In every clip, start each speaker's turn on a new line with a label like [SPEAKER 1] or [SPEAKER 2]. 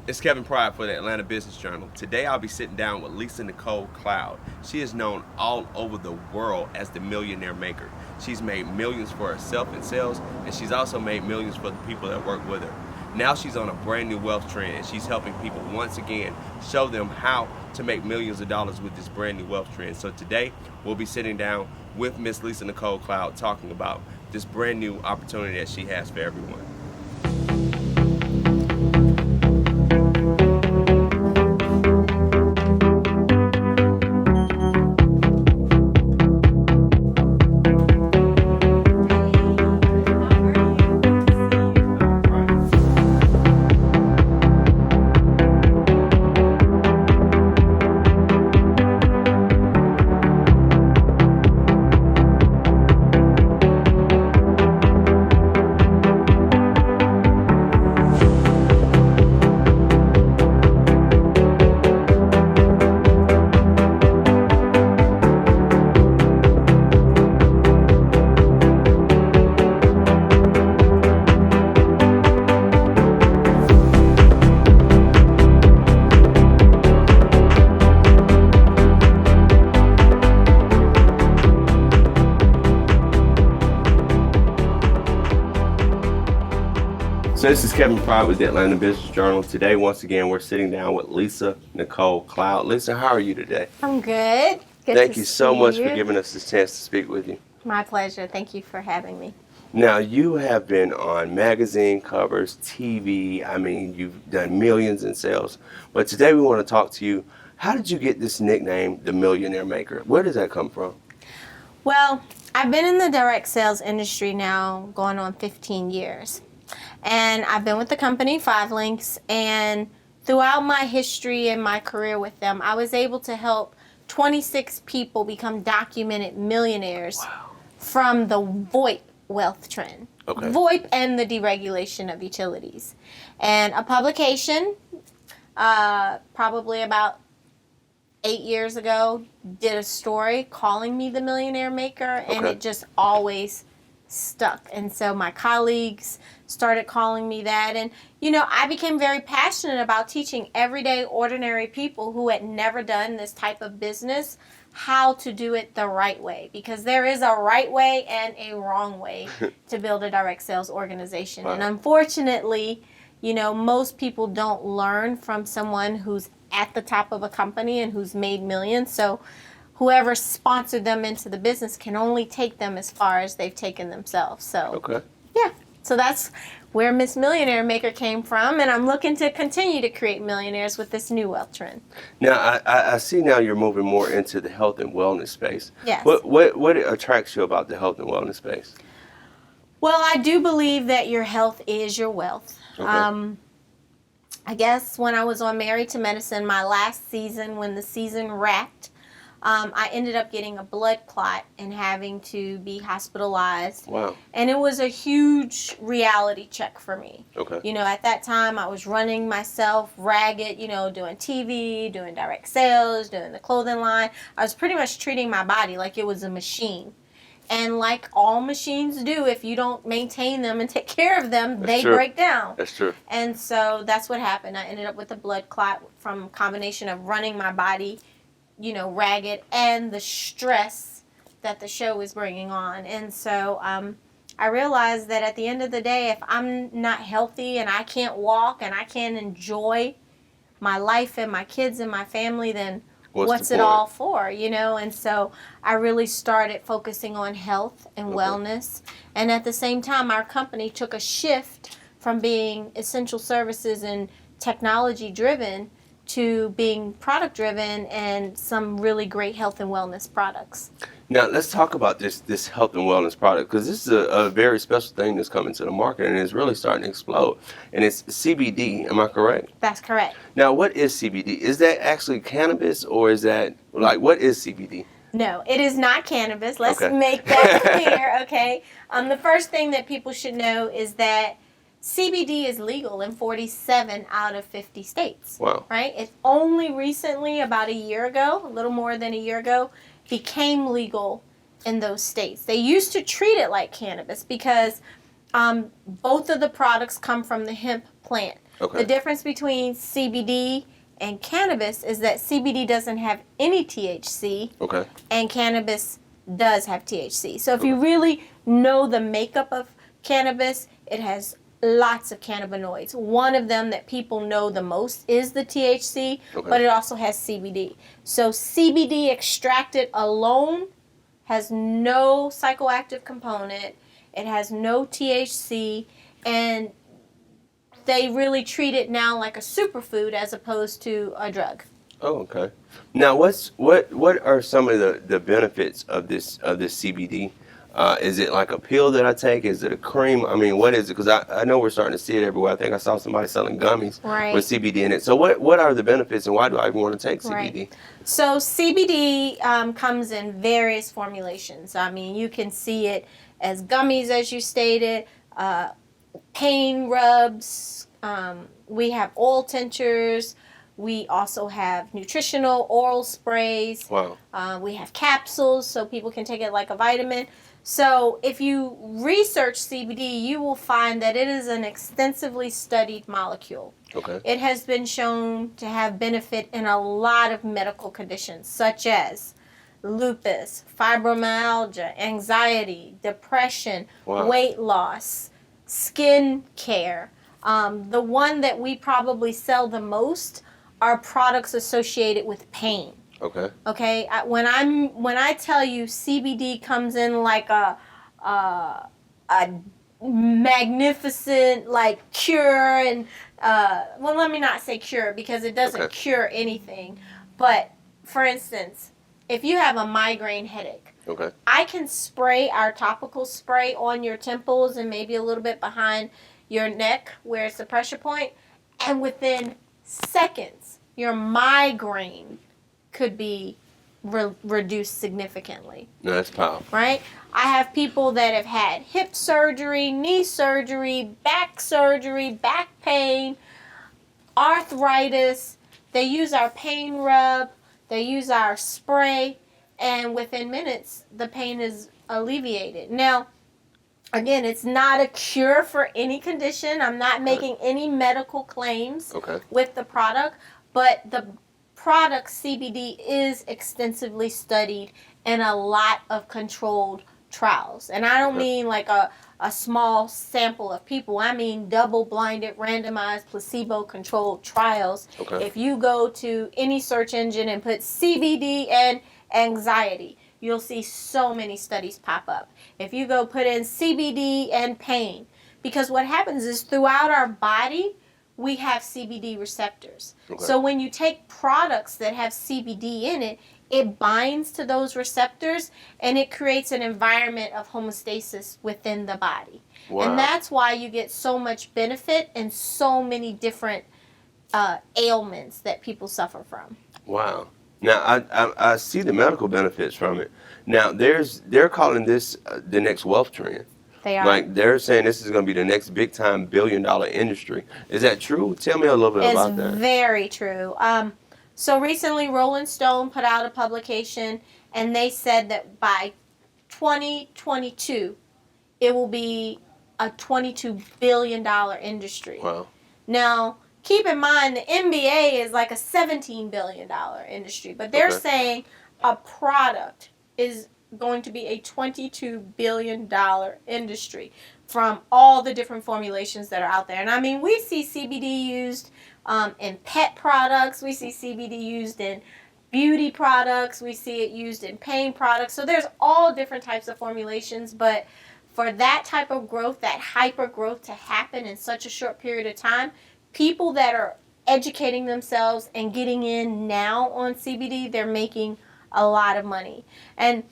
[SPEAKER 1] It's Kevin Pride for the Atlanta Business Journal. Today I'll be sitting down with Lisa Nicole Cloud. She is known all over the world as the millionaire maker. She's made millions for herself in sales, and she's also made millions for the people that work with her. Now she's on a brand new wealth trend, and she's helping people once again show them how to make millions of dollars with this brand new wealth trend. So today we'll be sitting down with Miss Lisa Nicole Cloud talking about this brand new opportunity that she has for everyone. So this is Kevin Pride with the Atlanta Business Journal. Today, once again, we're sitting down with Lisa Nicole Cloud. Lisa, how are you today?
[SPEAKER 2] I'm good.
[SPEAKER 1] Thank you so much for giving us this chance to speak with you.
[SPEAKER 2] My pleasure. Thank you for having me.
[SPEAKER 1] Now, you have been on magazine covers, TV. I mean, you've done millions in sales. But today we want to talk to you. How did you get this nickname, the Millionaire Maker? Where does that come from?
[SPEAKER 2] Well, I've been in the direct sales industry now going on 15 years. And I've been with the company, 5 Links, and throughout my history and my career with them, I was able to help 26 people become documented millionaires from the VoIP wealth trend.
[SPEAKER 1] Okay.
[SPEAKER 2] VoIP and the deregulation of utilities. And a publication, probably about 8 years ago, did a story calling me the Millionaire Maker, and it just always stuck. And so my colleagues started calling me that, and I became very passionate about teaching everyday ordinary people who had never done this type of business how to do it the right way, because there is a right way and a wrong way to build a direct sales organization. And unfortunately, most people don't learn from someone who's at the top of a company and who's made millions. So whoever sponsored them into the business can only take them as far as they've taken themselves. So, yeah. So that's where Miss Millionaire Maker came from, and I'm looking to continue to create millionaires with this new wealth trend.
[SPEAKER 1] Now, I see now you're moving more into the health and wellness space.
[SPEAKER 2] Yes.
[SPEAKER 1] What attracts you about the health and wellness space?
[SPEAKER 2] Well, I do believe that your health is your wealth.
[SPEAKER 1] Okay.
[SPEAKER 2] I guess when I was on Married to Medicine, my last season, when the season wrapped, I ended up getting a blood clot and having to be hospitalized.
[SPEAKER 1] Wow.
[SPEAKER 2] And it was a huge reality check for me.
[SPEAKER 1] Okay.
[SPEAKER 2] At that time I was running myself ragged, doing TV, doing direct sales, doing the clothing line. I was pretty much treating my body like it was a machine. And like all machines do, if you don't maintain them and take care of them, they break down.
[SPEAKER 1] That's true.
[SPEAKER 2] And so that's what happened. I ended up with a blood clot from a combination of running my body ragged and the stress that the show was bringing on. And so I realized that at the end of the day, if I'm not healthy and I can't walk and I can't enjoy my life and my kids and my family, then what's it all for, And so I really started focusing on health and wellness. And at the same time, our company took a shift from being essential services and technology driven to being product driven and some really great health and wellness products.
[SPEAKER 1] Now let's talk about this health and wellness product, because this is a very special thing that's coming to the market and it's really starting to explode. And it's CBD, am I correct?
[SPEAKER 2] That's correct.
[SPEAKER 1] Now what is CBD? Is that actually cannabis, or is that, what is CBD?
[SPEAKER 2] No, it is not cannabis. Let's make that clear, okay? The first thing that people should know is that CBD is legal in 47 out of 50 states.
[SPEAKER 1] Wow.
[SPEAKER 2] Right? It's only recently, about a year ago, a little more than a year ago, became legal in those states. They used to treat it like cannabis because both of the products come from the hemp plant.
[SPEAKER 1] Okay.
[SPEAKER 2] The difference between CBD and cannabis is that CBD doesn't have any THC.
[SPEAKER 1] Okay.
[SPEAKER 2] And cannabis does have THC. So if you really know the makeup of cannabis, it has lots of cannabinoids. One of them that people know the most is the THC, but it also has CBD. So CBD extracted alone has no psychoactive component. It has no THC, and they really treat it now like a superfood as opposed to a drug.
[SPEAKER 1] Oh, okay. Now, what are some of the benefits of this CBD? Is it like a pill that I take? Is it a cream? I mean, what is it? Because I know we're starting to see it everywhere. I think I saw somebody selling gummies with CBD in it. So what are the benefits, and why do I even want to take CBD?
[SPEAKER 2] Right. So CBD comes in various formulations. I mean, you can see it as gummies, as you stated, pain rubs. We have oil tinctures. We also have nutritional oral sprays.
[SPEAKER 1] Wow.
[SPEAKER 2] We have capsules so people can take it like a vitamin. So if you research CBD, you will find that it is an extensively studied molecule.
[SPEAKER 1] Okay.
[SPEAKER 2] It has been shown to have benefit in a lot of medical conditions, such as lupus, fibromyalgia, anxiety, depression, weight loss, skin care. The one that we probably sell the most are products associated with pain.
[SPEAKER 1] Okay.
[SPEAKER 2] Okay. When I tell you CBD comes in like a magnificent like cure, and well, let me not say cure because it doesn't cure anything. But for instance, if you have a migraine headache, I can spray our topical spray on your temples and maybe a little bit behind your neck where it's the pressure point, and within seconds, your migraine could be reduced significantly.
[SPEAKER 1] No, that's powerful.
[SPEAKER 2] Right? I have people that have had hip surgery, knee surgery, back pain, arthritis. They use our pain rub, they use our spray, and within minutes, the pain is alleviated. Now, again, it's not a cure for any condition. I'm not making any medical claims with the product, but the product CBD is extensively studied in a lot of controlled trials. And I don't mean like a small sample of people. I mean double-blinded, randomized, placebo-controlled trials. If you go to any search engine and put CBD and anxiety, you'll see so many studies pop up. If you go put in CBD and pain, because what happens is throughout our body, we have CBD receptors. So when you take products that have CBD in it, it binds to those receptors and it creates an environment of homeostasis within the body. And that's why you get so much benefit and so many different ailments that people suffer from.
[SPEAKER 1] Wow. Now, I see the medical benefits from it. Now, they're calling this the next wealth trend.
[SPEAKER 2] They are.
[SPEAKER 1] Like, they're saying this is going to be the next big-time billion-dollar industry. Is that true? Tell me a little bit about that.
[SPEAKER 2] It's very true. So recently, Rolling Stone put out a publication, and they said that by 2022, it will be a $22 billion industry.
[SPEAKER 1] Wow.
[SPEAKER 2] Now, keep in mind, the NBA is like a $17 billion industry, but they're saying a product is going to be a $22 billion industry from all the different formulations that are out there. And I mean, we see CBD used in pet products. We see CBD used in beauty products. We see it used in pain products. So there's all different types of formulations, but for that type of growth, that hyper growth to happen in such a short period of time, people that are educating themselves and getting in now on CBD, they're making a lot of money. And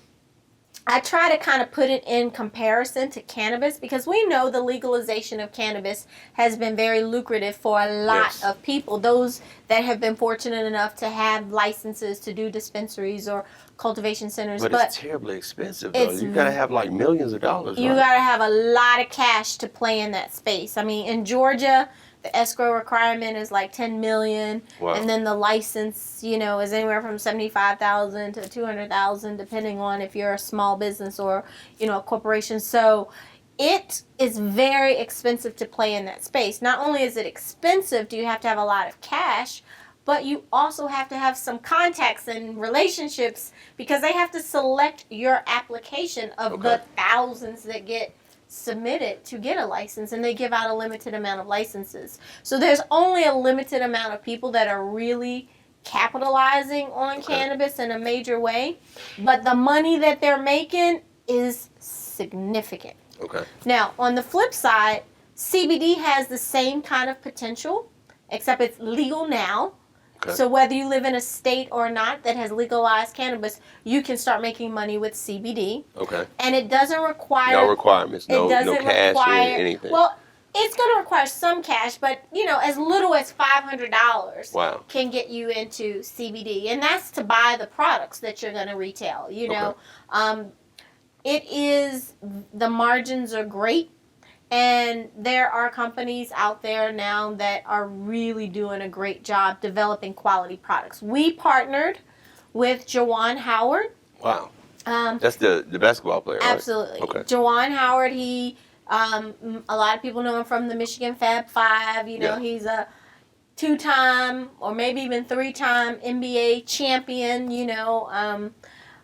[SPEAKER 2] I try to kind of put it in comparison to cannabis because we know the legalization of cannabis has been very lucrative for a lot of people. Those that have been fortunate enough to have licenses to do dispensaries or cultivation centers.
[SPEAKER 1] But it's terribly expensive, though. You got to have like millions of dollars.
[SPEAKER 2] You got to have a lot of cash to play in that space. I mean, in Georgia, the escrow requirement is like $10 million, and then the license, is anywhere from $75,000 to $200,000, depending on if you're a small business or a corporation. So it is very expensive to play in that space. Not only is it expensive, do you have to have a lot of cash, but you also have to have some contacts and relationships because they have to select your application of the thousands that get submitted to get a license, and they give out a limited amount of licenses. So there's only a limited amount of people that are really capitalizing on cannabis in a major way, but the money that they're making is significant.
[SPEAKER 1] Okay.
[SPEAKER 2] Now, on the flip side, CBD has the same kind of potential, except it's legal now. Okay. So whether you live in a state or not that has legalized cannabis, you can start making money with CBD.
[SPEAKER 1] Okay.
[SPEAKER 2] And it doesn't require...
[SPEAKER 1] No requirements, no cash or anything.
[SPEAKER 2] Well, it's going to require some cash, but, as little as $500 can get you into CBD. And that's to buy the products that you're going to retail, the margins are great, and there are companies out there now that are really doing a great job developing quality products. We partnered with Juwan Howard.
[SPEAKER 1] Wow. That's the basketball player, right?
[SPEAKER 2] Absolutely. Okay. Juwan Howard, a lot of people know him from the Michigan Fab Five. He's a 2-time or maybe even 3-time NBA champion,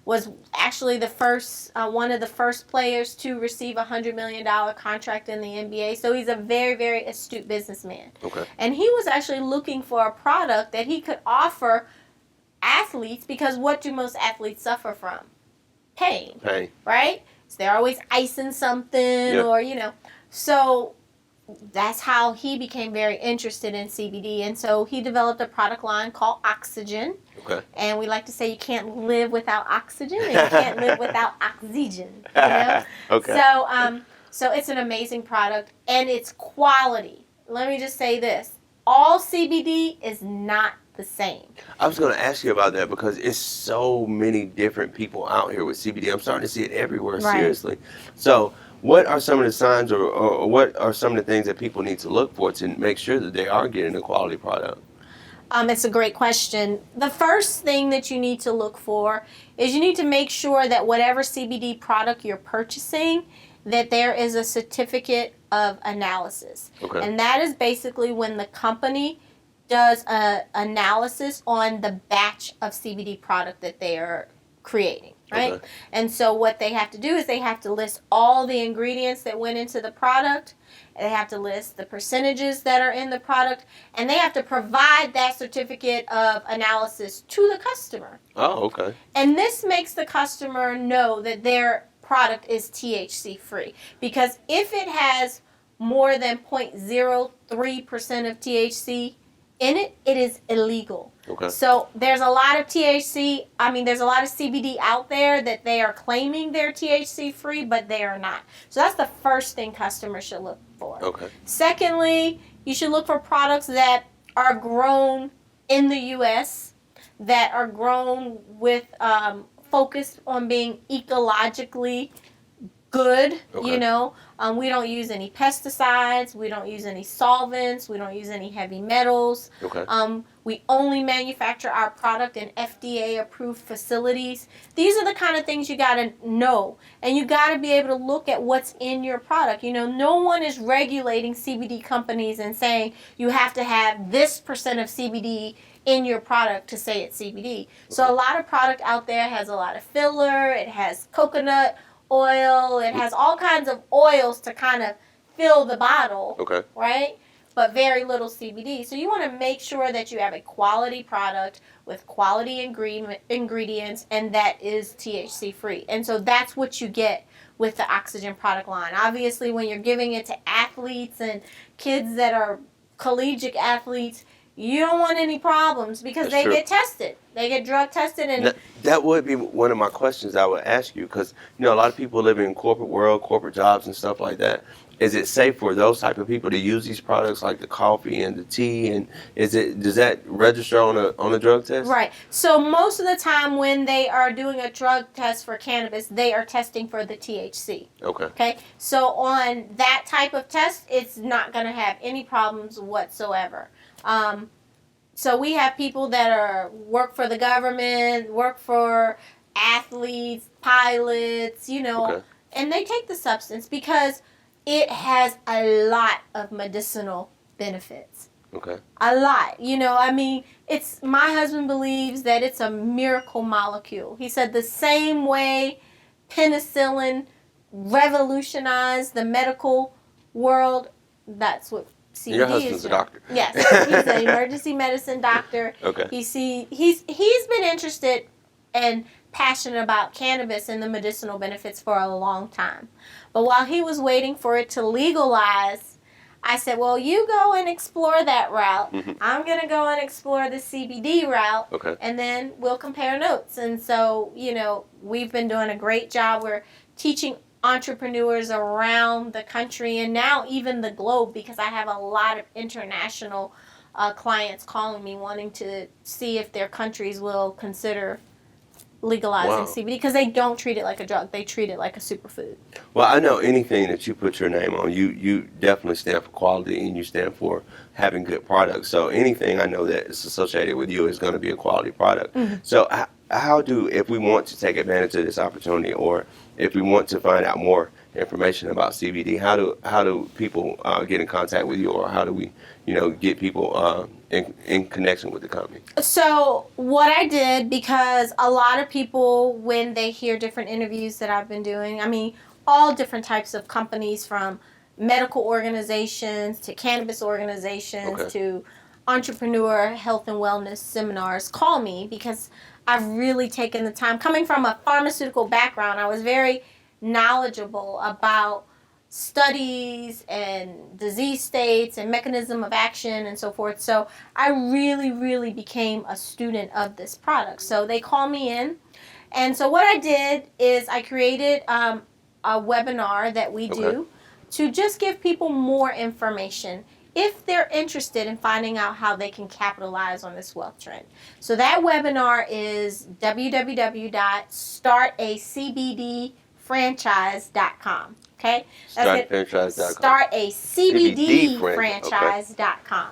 [SPEAKER 2] was actually one of the first players to receive a $100 million contract in the NBA. So he's a very, very astute businessman. Okay. And he was actually looking for a product that he could offer athletes, because what do most athletes suffer from? Pain. Right? So they're always icing something or, So that's how he became very interested in CBD. And so he developed a product line called Oxygen. Okay. And we like to say you can't live without oxygen and you can't live without oxygen. Okay. So it's an amazing product, and it's quality. Let me just say this. All CBD is not the same.
[SPEAKER 1] I was going to ask you about that because it's so many different people out here with CBD. I'm starting to see it everywhere, seriously. So what are some of the signs or what are some of the things that people need to look for to make sure that they are getting a quality product?
[SPEAKER 2] It's a great question. The first thing that you need to look for is you need to make sure that whatever CBD product you're purchasing, that there is a certificate of analysis. Okay. And that is basically when the company does an analysis on the batch of CBD product that they are creating, right? Okay. And so what they have to do is they have to list all the ingredients that went into the product. They have to list the percentages that are in the product, and they have to provide that certificate of analysis to the customer.
[SPEAKER 1] Oh, okay.
[SPEAKER 2] And this makes the customer know that their product is THC free, because if it has more than 0.03% of THC in it, it is illegal. Okay. So there's a lot of there's a lot of CBD out there that they are claiming they're THC free, but they are not. So that's the first thing customers should look for. Okay. Secondly, you should look for products that are grown in the U.S., that are grown with focused on being ecologically good. Okay. We don't use any pesticides. We don't use any solvents. We don't use any heavy metals. Okay. We only manufacture our product in FDA-approved facilities. These are the kind of things you got to know. And you got to be able to look at what's in your product. No one is regulating CBD companies and saying you have to have this percent of CBD in your product to say it's CBD. Okay. So a lot of product out there has a lot of filler. It has coconut oil. It has all kinds of oils to kind of fill the bottle. Okay. Right? But very little CBD. So you want to make sure that you have a quality product with quality ingredients, and that is THC free. And so that's what you get with the Oxygen product line. Obviously, when you're giving it to athletes and kids that are collegiate athletes, you don't want any problems because they get tested. They get drug tested. And
[SPEAKER 1] that would be one of my questions I would ask you, because a lot of people live in corporate world, corporate jobs and stuff like that. Is it safe for those type of people to use these products like the coffee and the tea? And does that register on a drug test?
[SPEAKER 2] Right. So most of the time when they are doing a drug test for cannabis, they are testing for the THC. Okay. Okay. So on that type of test, it's not going to have any problems whatsoever. So we have people that work for the government, work for athletes, pilots, and they take the substance because it has a lot of medicinal benefits.
[SPEAKER 1] Okay.
[SPEAKER 2] A lot. You know, I mean, my husband believes that it's a miracle molecule. He said the same way penicillin revolutionized the medical world, that's what CBD
[SPEAKER 1] Your husband's
[SPEAKER 2] is.
[SPEAKER 1] a doctor.
[SPEAKER 2] Yes, he's an emergency medicine doctor.
[SPEAKER 1] Okay.
[SPEAKER 2] He's been interested and passionate about cannabis and the medicinal benefits for a long time. But while he was waiting for it to legalize, I said, well, you go and explore that route.
[SPEAKER 1] Mm-hmm.
[SPEAKER 2] I'm going to go and explore the CBD route.
[SPEAKER 1] Okay.
[SPEAKER 2] And then we'll compare notes. And so, you know, we've been doing a great job. We're teaching entrepreneurs around the country and now even the globe, because I have a lot of international clients calling me wanting to see if their countries will consider legalizing CBD, because they don't treat it like a drug. They treat it like a superfood.
[SPEAKER 1] Well, I know anything that you put your name on, you definitely stand for quality, and you stand for having good products. So anything I know that is associated with you is going to be a quality product. Mm-hmm. So if we want to take advantage of this opportunity, or if we want to find out more information about CBD, how do people get in contact with you, or how do we, get people in connection with the company?
[SPEAKER 2] So what I did, because a lot of people, when they hear different interviews that I've been doing, I mean, all different types of companies, from medical organizations to cannabis organizations to entrepreneur health and wellness seminars, call me, because I've really taken the time. Coming from a pharmaceutical background, I was very knowledgeable about studies and disease states and mechanism of action and so forth. So I really, really became a student of this product. So they call me in. And so what I did is I created a webinar that we do to just give people more information if they're interested in finding out how they can capitalize on this wealth trend. So that webinar is www.startacbdfranchise.com. Okay? Startacbdfranchise.com.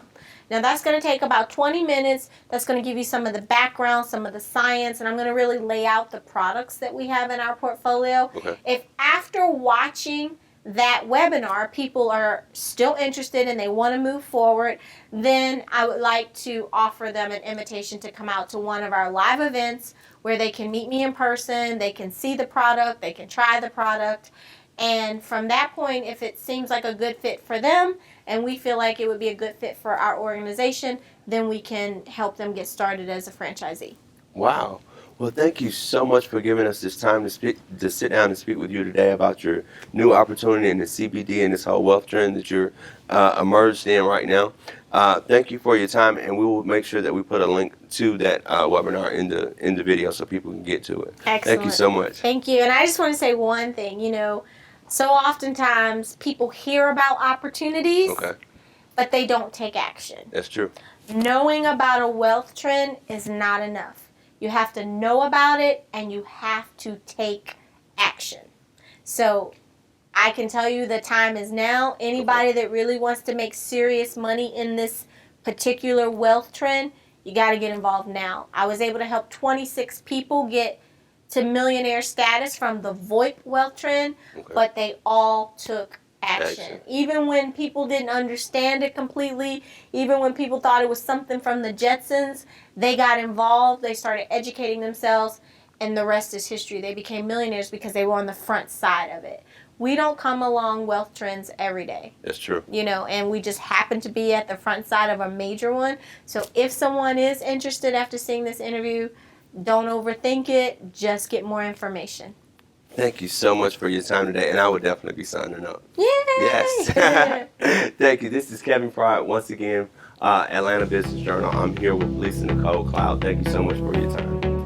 [SPEAKER 2] Now that's going to take about 20 minutes. That's going to give you some of the background, some of the science, and I'm going to really lay out the products that we have in our portfolio.
[SPEAKER 1] Okay.
[SPEAKER 2] If after watching that webinar people are still interested and they want to move forward, then I would like to offer them an invitation to come out to one of our live events where they can meet me in person, they can see the product, they can try the product, and from that point, if it seems like a good fit for them and we feel like it would be a good fit for our organization, then we can help them get started as a franchisee.
[SPEAKER 1] Wow. Well, thank you so much for giving us this time to sit down and speak with you today about your new opportunity in the CBD and this whole wealth trend that you're immersed in right now. Thank you for your time, and we will make sure that we put a link to that webinar in the video so people can get to it.
[SPEAKER 2] Excellent.
[SPEAKER 1] Thank you so much.
[SPEAKER 2] Thank you. And I just want to say one thing. So oftentimes people hear about opportunities, but they don't take action.
[SPEAKER 1] That's true.
[SPEAKER 2] Knowing about a wealth trend is not enough. You have to know about it, and you have to take action. So I can tell you the time is now. Anybody that really wants to make serious money in this particular wealth trend, you got to get involved now. I was able to help 26 people get to millionaire status from the VoIP wealth trend, but they all took action. Even when people didn't understand it completely, even when people thought it was something from the Jetsons, they got involved, they started educating themselves, and the rest is history. They became millionaires because they were on the front side of it. We don't come along wealth trends every day.
[SPEAKER 1] That's true.
[SPEAKER 2] And we just happen to be at the front side of a major one. So if someone is interested after seeing this interview, don't overthink it. Just get more information.
[SPEAKER 1] Thank you so much for your time today, and I would definitely be signing up.
[SPEAKER 2] Yay!
[SPEAKER 1] Yes. Thank you. This is Kevin Pride once again, Atlanta Business Journal. I'm here with Lisa Nicole Cloud. Thank you so much for your time.